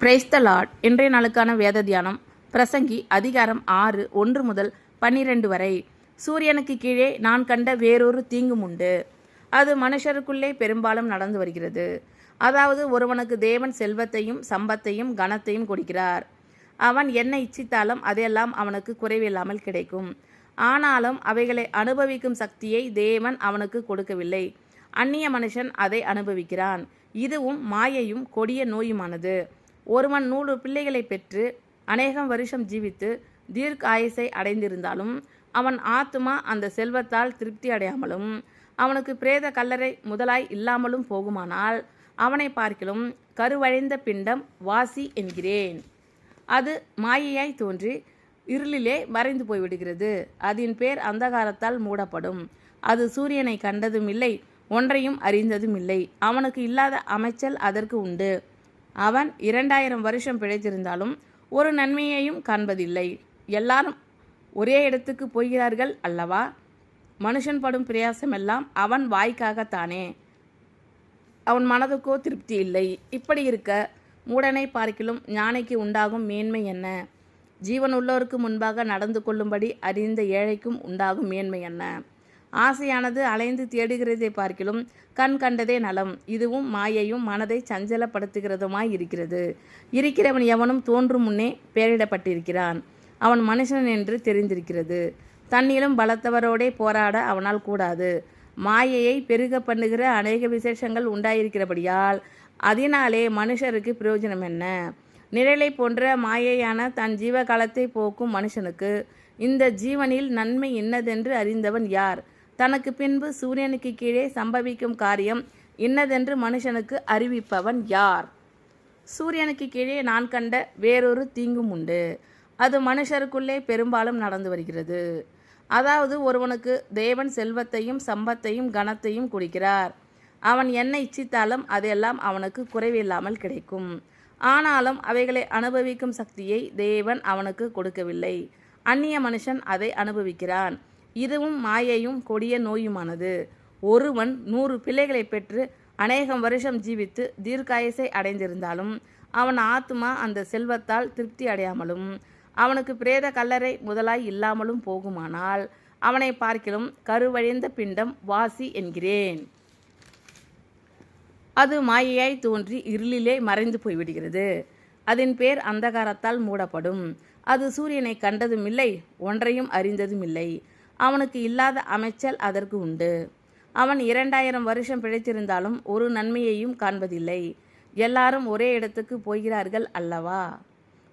Praise the Lord. இன்றைய நாளுக்கான வேத தியானம் பிரசங்கி அதிகாரம் 6 1 முதல் 12 வரை. சூரியனுக்கு கீழே நான் கண்ட வேறொரு தீங்கும் உண்டு. அது மனுஷருக்குள்ளே பெரும்பாலும் நடந்து வருகிறது. அதாவது ஒருவனுக்கு தேவன் செல்வத்தையும் சம்பத்தையும் கனத்தையும் கொடுக்கிறார். அவன் என்ன இச்சித்தாலும் அதையெல்லாம் அவனுக்கு குறைவில்லாமல் கிடைக்கும். ஆனாலும் அவைகளை அனுபவிக்கும் சக்தியை தேவன் அவனுக்கு கொடுக்கவில்லை. அந்நிய மனுஷன் அதை அனுபவிக்கிறான். இதுவும் மாயையும் கொடிய நோயுமானது. ஒருவன் 100 பிள்ளைகளை பெற்று அநேகம் வருஷம் ஜீவித்து தீர்க்க ஆயுசை அடைந்திருந்தாலும் அவன் ஆத்துமா அந்த செல்வத்தால் திருப்தி அடையாமலும் அவனுக்கு பிரேத கல்லறை முதலாய் இல்லாமலும் போகுமானால் அவனை பார்க்கிலும் கருவழிந்த பிண்டம் வாசி என்கிறேன். அது மாயையாய் தோன்றி இருளிலே மறைந்து போய்விடுகிறது. அதன் பேர் அந்தகாரத்தால் மூடப்படும். அது சூரியனை கண்டதும் இல்லை, ஒன்றையும் அறிந்ததும் இல்லை. அவனுக்கு இல்லாத அமைச்சல் அதற்கு உண்டு. அவன் 2000 வருஷம் பிழைத்திருந்தாலும் ஒரு நன்மையையும் காண்பதில்லை. எல்லாரும் ஒரே இடத்துக்கு போகிறார்கள் அல்லவா? மனுஷன் படும் பிரயாசமெல்லாம் அவன் வாய்க்காகத்தானே, அவன் மனதுக்கோ திருப்தி இல்லை. இப்படி இருக்க மூடனை பார்க்கிலும் ஞானிக்கு உண்டாகும் மேன்மை என்ன? ஜீவன் உள்ளோருக்கு முன்பாக நடந்து கொள்ளும்படி அறிந்த ஏழைக்கும் உண்டாகும் மேன்மை என்ன? ஆசையானது அலைந்து தேடுகிறதை பார்க்கிலும் கண் கண்டதே நலம். இதுவும் மாயையும் மனதை சஞ்சலப்படுத்துகிறதுமாய் இருக்கிறது. இருக்கிறவன் எவனும் தோன்றும் முன்னே பெயரிடப்பட்டிருக்கிறான். அவன் மனுஷன் என்று தெரிந்திருக்கிறது. தன்னிலும் பலத்தவரோடே போராட அவனால் கூடாது. மாயையை பெருக பண்ணுகிற அநேக விசேஷங்கள் உண்டாயிருக்கிறபடியால் அதனாலே மனுஷருக்கு பிரயோஜனம் என்ன? நிழலை போன்ற மாயையான தன் ஜீவகாலத்தை போக்கும் மனுஷனுக்கு இந்த ஜீவனில் நன்மை இன்னதென்று அறிந்தவன் யார்? தனக்கு பின்பு சூரியனுக்கு கீழே சம்பவிக்கும் காரியம் இன்னதென்று மனுஷனுக்கு அறிவிப்பவன் யார்? சூரியனுக்கு கீழே நான் கண்ட வேறொரு தீங்கும் உண்டு. அது மனுஷருக்குள்ளே பெரும்பாலும் நடந்து வருகிறது. அதாவது ஒருவனுக்கு தேவன் செல்வத்தையும் சம்பத்தையும் கனத்தையும் கொடுக்கிறார். அவன் என்ன இச்சித்தாலும் அதையெல்லாம் அவனுக்கு குறைவில்லாமல் கிடைக்கும். ஆனாலும் அவைகளை அனுபவிக்கும் சக்தியை தேவன் அவனுக்கு கொடுக்கவில்லை. அந்நிய மனுஷன் அதை அனுபவிக்கிறான். இதுவும் மாயையும் கொடிய நோயுமானது. ஒருவன் 100 பிள்ளைகளை பெற்று அநேகம் வருஷம் ஜீவித்து தீர்க்காயசை அடைந்திருந்தாலும் அவன் ஆத்துமா அந்த செல்வத்தால் திருப்தி அடையாமலும் அவனுக்கு பிரேத கல்லறை முதலாய் இல்லாமலும் போகுமானால் அவனை பார்க்கிலும் கருவழிந்த பிண்டம் வாசி என்கிறேன். அது மாயையாய் தோன்றி இருளிலே மறைந்து போய்விடுகிறது. அதன் பேர் அந்தகாரத்தால் மூடப்படும். அது சூரியனை கண்டதும் இல்லை, ஒன்றையும் அறிந்ததும் இல்லை. அவனுக்கு இல்லாத அமைச்சல் அதற்கு உண்டு. அவன் 2000 வருஷம் பிழைத்திருந்தாலும் ஒரு நன்மையையும் காண்பதில்லை. எல்லாரும் ஒரே இடத்துக்கு போகிறார்கள் அல்லவா?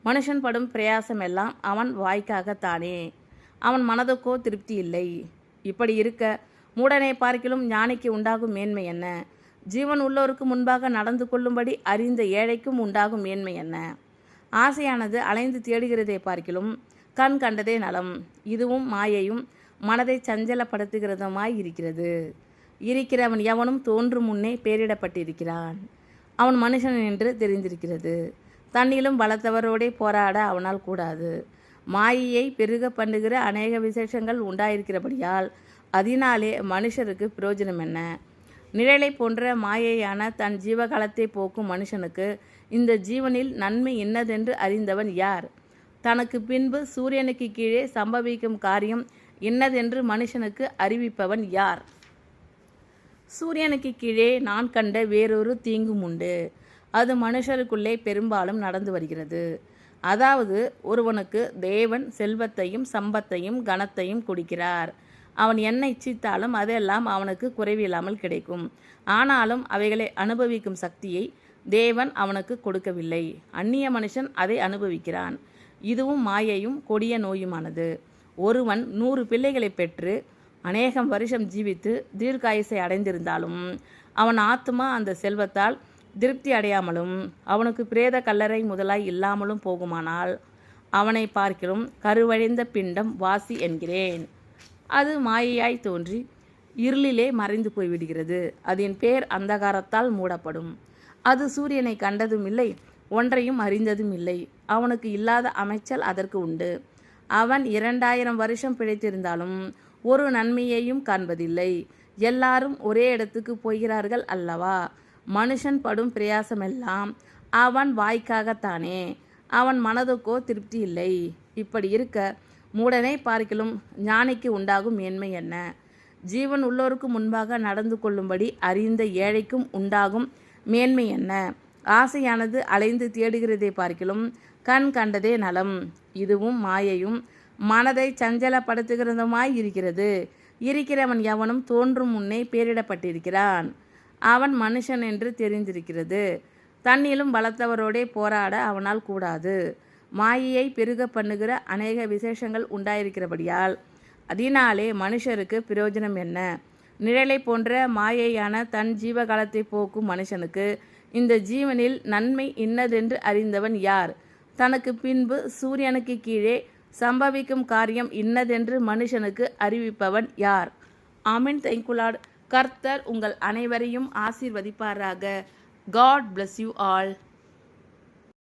மனுஷன் படும் பிரயாசமெல்லாம் அவன் வாய்க்காகத்தானே, அவன் மனதுக்கோ திருப்தி இல்லை. இப்படி இருக்க மூடனை பார்க்கிலும் ஞானிக்கு உண்டாகும் மேன்மை என்ன? ஜீவன் உள்ளோருக்கு முன்பாக நடந்து கொள்ளும்படி அறிந்த ஏழைக்கும் உண்டாகும் மேன்மை என்ன? ஆசையானது அலைந்து தேடுகிறதை பார்க்கிலும் கண் கண்டதே நலம். இதுவும் மாயையும் மனதை சஞ்சலப்படுத்துகிறதுமாய் இருக்கிறது. இருக்கிறவன் எவனும் தோன்றும் முன்னே பெயரிடப்பட்டிருக்கிறான். அவன் மனுஷன் என்று தெரிந்திருக்கிறது. தன்னிலும் பலத்தவரோடே போராட அவனால் கூடாது. மாயையை பெருக பண்ணுகிற அநேக விசேஷங்கள் உண்டாயிருக்கிறபடியால் அதனாலே மனுஷருக்கு பிரயோஜனம் என்ன? நிழலை போன்ற மாயையான தன் ஜீவகாலத்தை போக்கும் மனுஷனுக்கு இந்த ஜீவனில் நன்மை இன்னதென்று அறிந்தவன் யார்? தனக்கு பின்பு சூரியனுக்கு கீழே சம்பவிக்கும் காரியம் இன்னதென்று மனுஷனுக்கு அறிவிப்பவன் யார்? சூரியனுக்கு கீழே நான் கண்ட வேறொரு தீங்கும் உண்டு. அது மனுஷருக்குள்ளே பெரும்பாலும் நடந்து வருகிறது. அதாவது ஒருவனுக்கு தேவன் செல்வத்தையும் சம்பத்தையும் கனத்தையும் கொடுக்கிறார். அவன் என்ன இச்சித்தாலும் அதெல்லாம் அவனுக்கு குறைவில்லாமல் கிடைக்கும். ஆனாலும் அவைகளை அனுபவிக்கும் சக்தியை தேவன் அவனுக்கு கொடுக்கவில்லை. அந்நிய மனுஷன் அதை அனுபவிக்கிறான். இதுவும் மாயையும் கொடிய நோயுமானது. ஒருவன் 100 பிள்ளைகளை பெற்று அநேகம் வருஷம் ஜீவித்து தீர்க்காயசை அடைந்திருந்தாலும் அவன் ஆத்துமா அந்த செல்வத்தால் திருப்தி அடையாமலும் அவனுக்கு பிரேத கல்லறை முதலாய் இல்லாமலும் போகுமானால் அவனை பார்க்கிலும் கருவழிந்த பிண்டம் வாசி என்கிறேன். அது மாயையாய் தோன்றி இருளிலே மறைந்து போய்விடுகிறது. அதன் பேர் அந்தகாரத்தால் மூடப்படும். அது சூரியனை கண்டதும் இல்லை, ஒன்றையும் அறிந்ததும் இல்லை. அவனுக்கு இல்லாத அமைச்சல் அதற்கு உண்டு. அவன் 2000 வருஷம் பிழைத்திருந்தாலும் ஒரு நன்மையையும் காண்பதில்லை. எல்லாரும் ஒரே இடத்துக்கு போகிறார்கள் அல்லவா? மனுஷன் படும் பிரயாசமெல்லாம் அவன் வாய்க்காகத்தானே, அவன் மனதுக்கோ திருப்தி இல்லை. இப்படி இருக்க மூடனை பார்க்கிலும் ஞானிக்கு உண்டாகும் மேன்மை என்ன? ஜீவன் உள்ளோருக்கு முன்பாக நடந்து கொள்ளும்படி அறிந்த ஏழைக்கும் உண்டாகும் மேன்மை என்ன? ஆசையானது அலைந்து தேடுகிறதை பார்க்கிலும் கண் கண்டதே நலம். இதுவும் மாயையும் மனதை சஞ்சலப்படுத்துகிறதுமாய் இருக்கிறது. இருக்கிறவன் எவனும் தோன்றும் முன்னே பேரிடப்பட்டிருக்கிறான். அவன் மனுஷன் என்று தெரிந்திருக்கிறது. தன்னிலும் பலத்தவரோடே போராட அவனால் கூடாது. மாயையை பெருக பண்ணுகிற அநேக விசேஷங்கள் உண்டாயிருக்கிறபடியால் அதனாலே மனுஷருக்கு பிரயோஜனம் என்ன? நிழலை போன்ற மாயையான தன் ஜீவகாலத்தை போக்கும் மனுஷனுக்கு இந்த ஜீவனில் நன்மை இன்னதென்று அறிந்தவன் யார்? தனக்கு பின்பு சூரியனுக்கு கீழே சம்பவிக்கும் காரியம் இன்னதென்று மனுஷனுக்கு அறிவிப்பவன் யார்? ஆமென். Thank you Lord. கர்த்தர் உங்கள் அனைவரையும் ஆசீர்வதிப்பாராக. God bless you all.